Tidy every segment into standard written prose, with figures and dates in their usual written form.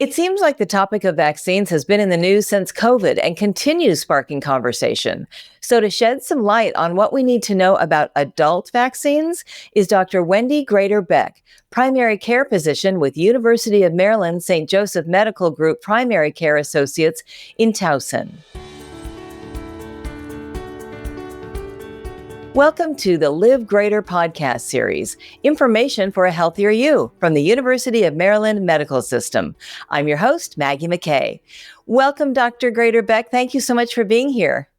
It seems like the topic of vaccines has been in the news since COVID and continues sparking conversation. So, to shed some light on what we need to know about adult vaccines is Dr. Wendie Grader-Beck, primary care physician with University of Maryland St. Joseph Medical Group Primary Care Associates in Towson. Welcome to the Live Greater podcast series, Information for a Healthier You from the University of Maryland Medical System. I'm your host, Maggie McKay. Welcome, Dr. Grader-Beck. Thank you so much for being here.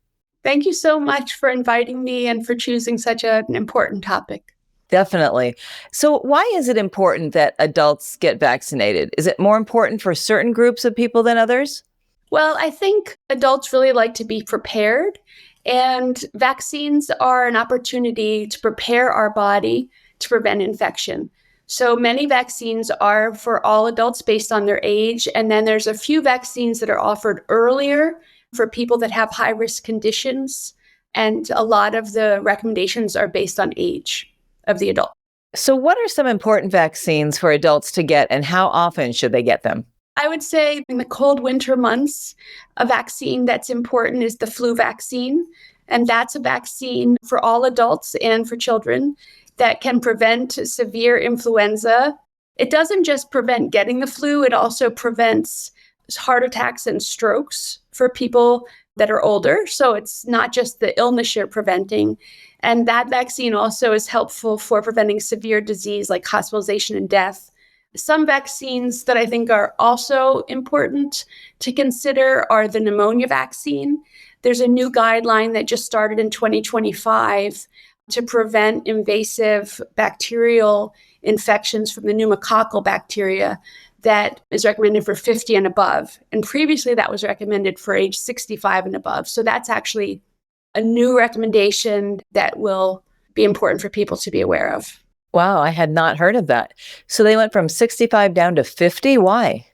Thank you so much for inviting me and for choosing such an important topic. Definitely. So why is it important that adults get vaccinated? Is it more important for certain groups of people than others? Well, I think adults really like to be prepared. And vaccines are an opportunity to prepare our body to prevent infection. So many vaccines are for all adults based on their age. And then there's a few vaccines that are offered earlier for people that have high-risk conditions. And a lot of the recommendations are based on age of the adult. So what are some important vaccines for adults to get, and how often should they get them? I would say in the cold winter months, a vaccine that's important is the flu vaccine. And that's a vaccine for all adults and for children that can prevent severe influenza. It doesn't just prevent getting the flu, it also prevents heart attacks and strokes for people that are older. So it's not just the illness you're preventing. And that vaccine also is helpful for preventing severe disease like hospitalization and death. Some vaccines that I think are also important to consider are the pneumonia vaccine. There's a new guideline that just started in 2025 to prevent invasive bacterial infections from the pneumococcal bacteria that is recommended for 50 and above. And previously that was recommended for age 65 and above. So that's actually a new recommendation that will be important for people to be aware of. Wow, I had not heard of that. So they went from 65 down to 50? Why?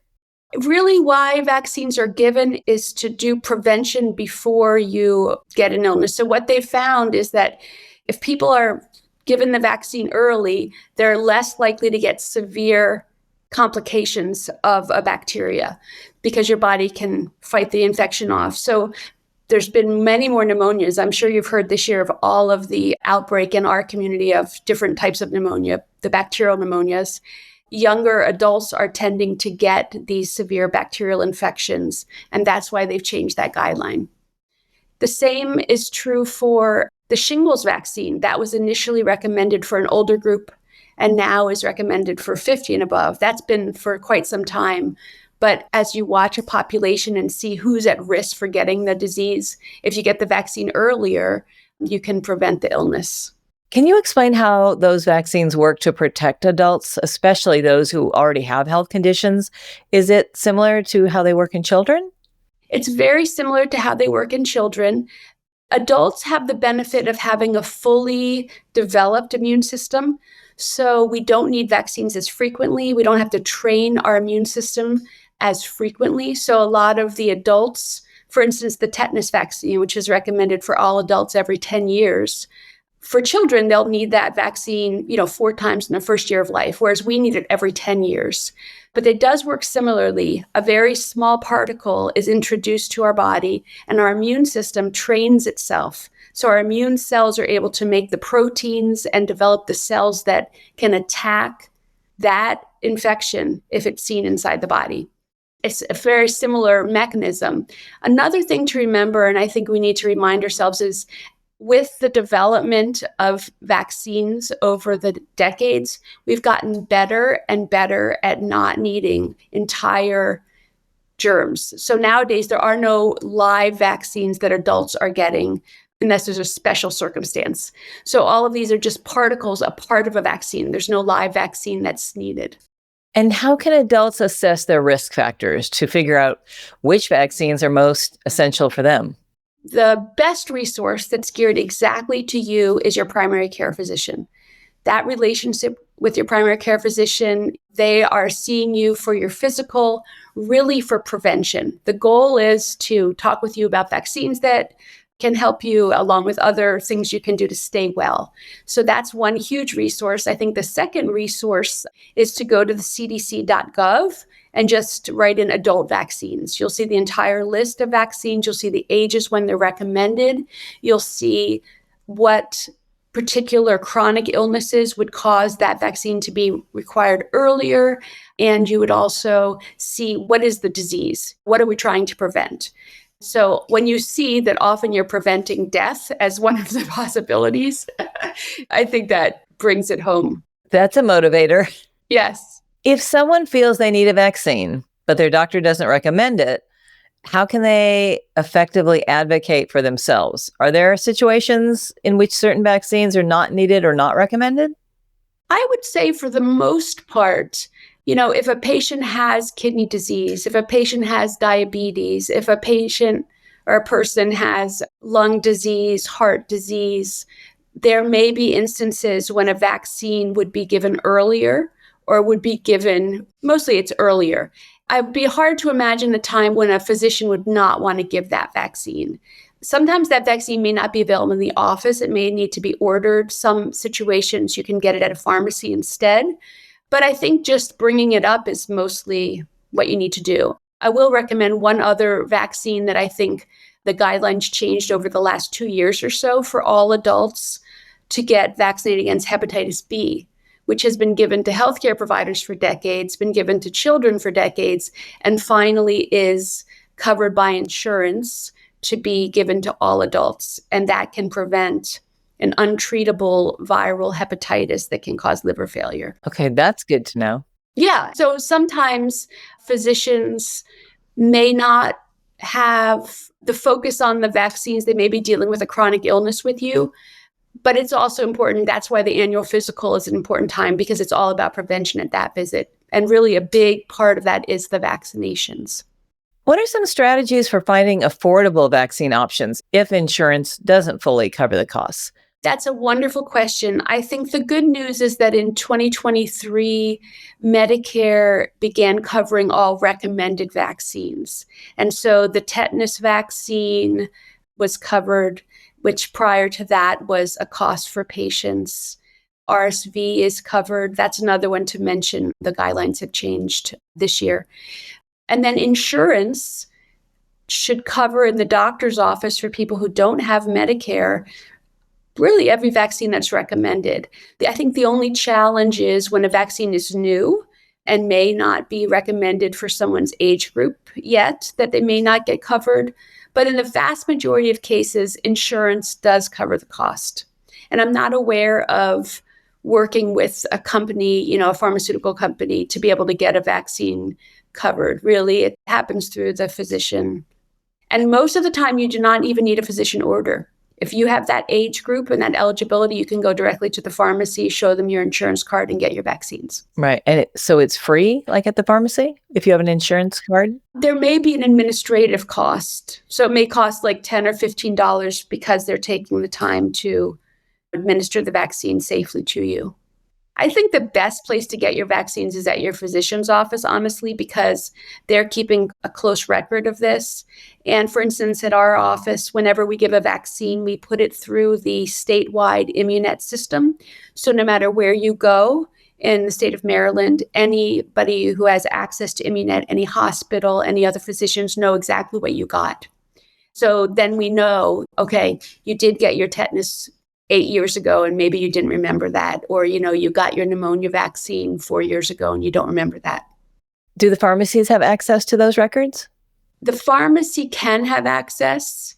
Really, why vaccines are given is to do prevention before you get an illness. So what they found is that if people are given the vaccine early, they're less likely to get severe complications of a bacteria because your body can fight the infection off. So there's been many more pneumonias. I'm sure you've heard this year of all of the outbreak in our community of different types of pneumonia, the bacterial pneumonias. Younger adults are tending to get these severe bacterial infections, and that's why they've changed that guideline. The same is true for the shingles vaccine. That was initially recommended for an older group and now is recommended for 50 and above. That's been for quite some time. But as you watch a population and see who's at risk for getting the disease, if you get the vaccine earlier, you can prevent the illness. Can you explain how those vaccines work to protect adults, especially those who already have health conditions? Is it similar to how they work in children? It's very similar to how they work in children. Adults have the benefit of having a fully developed immune system. So we don't need vaccines as frequently. We don't have to train our immune system as frequently. So a lot of the adults, for instance, the tetanus vaccine, which is recommended for all adults every 10 years, for children, they'll need that vaccine, 4 times in the first year of life, whereas we need it every 10 years. But it does work similarly. A very small particle is introduced to our body, and our immune system trains itself. So our immune cells are able to make the proteins and develop the cells that can attack that infection if it's seen inside the body. It's a very similar mechanism. Another thing to remember, and I think we need to remind ourselves, is with the development of vaccines over the decades, we've gotten better and better at not needing entire germs. So nowadays, there are no live vaccines that adults are getting unless there's a special circumstance. So all of these are just particles, a part of a vaccine. There's no live vaccine that's needed. And how can adults assess their risk factors to figure out which vaccines are most essential for them? The best resource that's geared exactly to you is your primary care physician. That relationship with your primary care physician, they are seeing you for your physical, really for prevention. The goal is to talk with you about vaccines that can help you along with other things you can do to stay well. So that's one huge resource. I think the second resource is to go to the cdc.gov and just write in adult vaccines. You'll see the entire list of vaccines. You'll see the ages when they're recommended. You'll see what particular chronic illnesses would cause that vaccine to be required earlier. And you would also see what is the disease? What are we trying to prevent? So when you see that often you're preventing death as one of the possibilities, I think that brings it home. That's a motivator. Yes. If someone feels they need a vaccine, but their doctor doesn't recommend it, how can they effectively advocate for themselves? Are there situations in which certain vaccines are not needed or not recommended? I would say for the most part, if a patient has kidney disease, if a patient has diabetes, if a patient or a person has lung disease, heart disease, there may be instances when a vaccine would be given earlier or would be given, mostly it's earlier. It'd be hard to imagine a time when a physician would not want to give that vaccine. Sometimes that vaccine may not be available in the office. It may need to be ordered. Some situations you can get it at a pharmacy instead. But I think just bringing it up is mostly what you need to do. I will recommend one other vaccine that I think the guidelines changed over the last 2 years or so for all adults to get vaccinated against hepatitis B, which has been given to healthcare providers for decades, been given to children for decades, and finally is covered by insurance to be given to all adults. And that can prevent an untreatable viral hepatitis that can cause liver failure. Okay, that's good to know. Yeah. So sometimes physicians may not have the focus on the vaccines. They may be dealing with a chronic illness with you. But it's also important. That's why the annual physical is an important time, because it's all about prevention at that visit. And really a big part of that is the vaccinations. What are some strategies for finding affordable vaccine options if insurance doesn't fully cover the costs? That's a wonderful question. I think the good news is that in 2023, Medicare began covering all recommended vaccines. And so the tetanus vaccine was covered, which prior to that was a cost for patients. RSV is covered. That's another one to mention. The guidelines have changed this year. And then insurance should cover in the doctor's office for people who don't have Medicare really every vaccine that's recommended. I think the only challenge is when a vaccine is new and may not be recommended for someone's age group yet, that they may not get covered. But in the vast majority of cases, insurance does cover the cost. And I'm not aware of working with a company, a pharmaceutical company, to be able to get a vaccine covered. Really, it happens through the physician. And most of the time, you do not even need a physician order. If you have that age group and that eligibility, you can go directly to the pharmacy, show them your insurance card, and get your vaccines. Right. And so it's free, like at the pharmacy, if you have an insurance card? There may be an administrative cost. So it may cost like $10 or $15 because they're taking the time to administer the vaccine safely to you. I think the best place to get your vaccines is at your physician's office, honestly, because they're keeping a close record of this. And for instance, at our office, whenever we give a vaccine, we put it through the statewide Immunet system. So no matter where you go in the state of Maryland, anybody who has access to Immunet, any hospital, any other physicians know exactly what you got. So then we know, okay, you did get your tetanus 8 years ago, and maybe you didn't remember that. Or, you got your pneumonia vaccine 4 years ago and you don't remember that. Do the pharmacies have access to those records? The pharmacy can have access.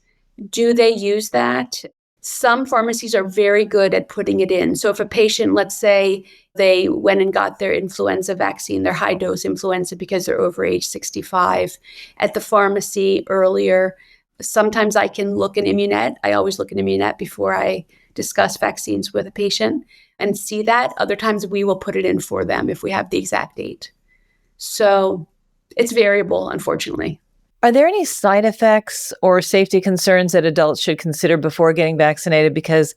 Do they use that? Some pharmacies are very good at putting it in. So if a patient, let's say they went and got their influenza vaccine, their high dose influenza because they're over age 65 at the pharmacy earlier, sometimes I can look in Immunet. I always look in Immunet before I discuss vaccines with a patient and see that. Other times we will put it in for them if we have the exact date. So it's variable, unfortunately. Are there any side effects or safety concerns that adults should consider before getting vaccinated? Because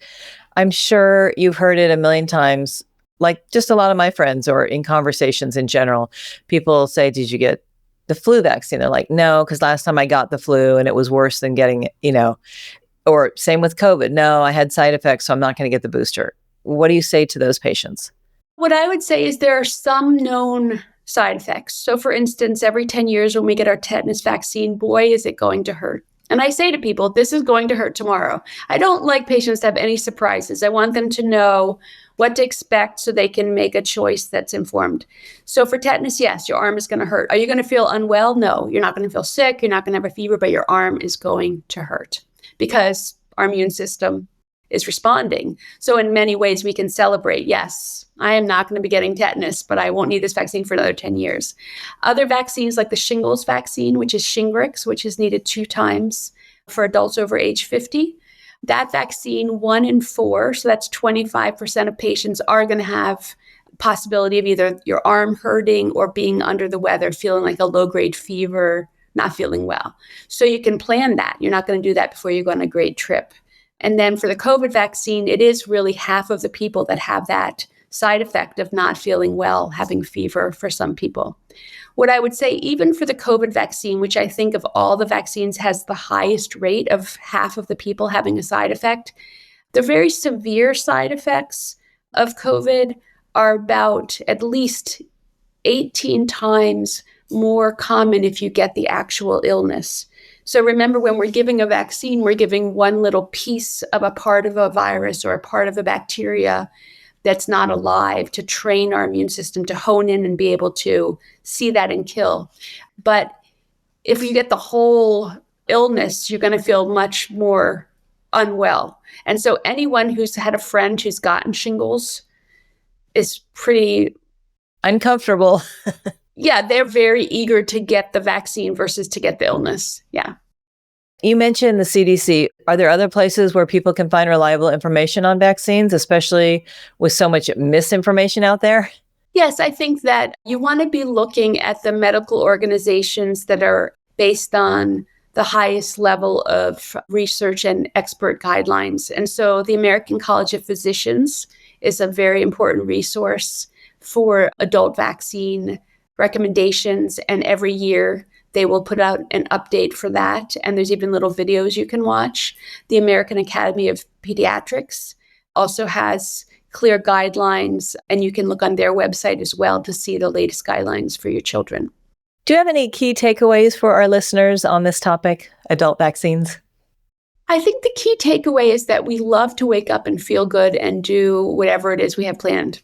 I'm sure you've heard it a million times, like just a lot of my friends or in conversations in general, people say, did you get the flu vaccine? They're like, no, because last time I got the flu and it was worse than getting, or same with COVID. No, I had side effects, so I'm not going to get the booster. What do you say to those patients? What I would say is there are some known side effects. So for instance, every 10 years when we get our tetanus vaccine, boy, is it going to hurt. And I say to people, this is going to hurt tomorrow. I don't like patients to have any surprises. I want them to know what to expect so they can make a choice that's informed. So for tetanus, yes, your arm is going to hurt. Are you going to feel unwell? No, you're not going to feel sick. You're not going to have a fever, but your arm is going to hurt because our immune system is responding. So in many ways, we can celebrate, yes, I am not going to be getting tetanus, but I won't need this vaccine for another 10 years. Other vaccines like the shingles vaccine, which is Shingrix, which is needed 2 times for adults over age 50. That vaccine, 1 in 4, so that's 25% of patients are going to have possibility of either your arm hurting or being under the weather, feeling like a low-grade fever, not feeling well. So you can plan that. You're not going to do that before you go on a great trip. And then for the COVID vaccine, it is really half of the people that have that side effect of not feeling well, having fever for some people. What I would say, even for the COVID vaccine, which I think of all the vaccines has the highest rate of half of the people having a side effect, the very severe side effects of COVID are about at least 18 times more common if you get the actual illness. So remember, when we're giving a vaccine, we're giving one little piece of a part of a virus or a part of a bacteria that's not alive to train our immune system to hone in and be able to see that and kill. But if you get the whole illness, you're going to feel much more unwell. And so anyone who's had a friend who's gotten shingles is pretty uncomfortable. Yeah, they're very eager to get the vaccine versus to get the illness. Yeah. You mentioned the CDC. Are there other places where people can find reliable information on vaccines, especially with so much misinformation out there? Yes, I think that you want to be looking at the medical organizations that are based on the highest level of research and expert guidelines. And so the American College of Physicians is a very important resource for adult vaccine recommendations, and every year they will put out an update for that, and there's even little videos you can watch. The American Academy of Pediatrics also has clear guidelines, and you can look on their website as well to see the latest guidelines for your children. Do you have any key takeaways for our listeners on this topic, adult vaccines? I think the key takeaway is that we love to wake up and feel good and do whatever it is we have planned.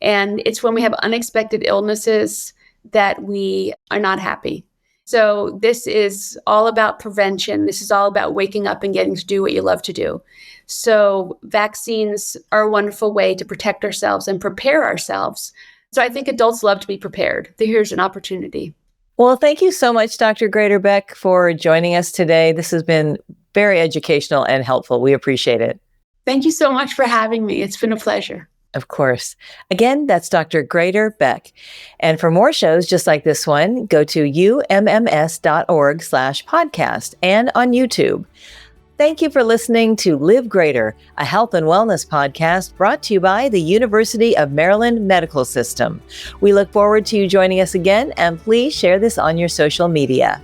And it's when we have unexpected illnesses that we are not happy. So this is all about prevention. This is all about waking up and getting to do what you love to do. So vaccines are a wonderful way to protect ourselves and prepare ourselves. So I think adults love to be prepared. Here's an opportunity. Well, thank you so much, Dr. Grader-Beck, for joining us today. This has been very educational and helpful. We appreciate it. Thank you so much for having me. It's been a pleasure. Of course. Again, that's Dr. Grader-Beck. And for more shows just like this one, go to umms.org/podcast and on YouTube. Thank you for listening to Live Greater, a health and wellness podcast brought to you by the University of Maryland Medical System. We look forward to you joining us again, and please share this on your social media.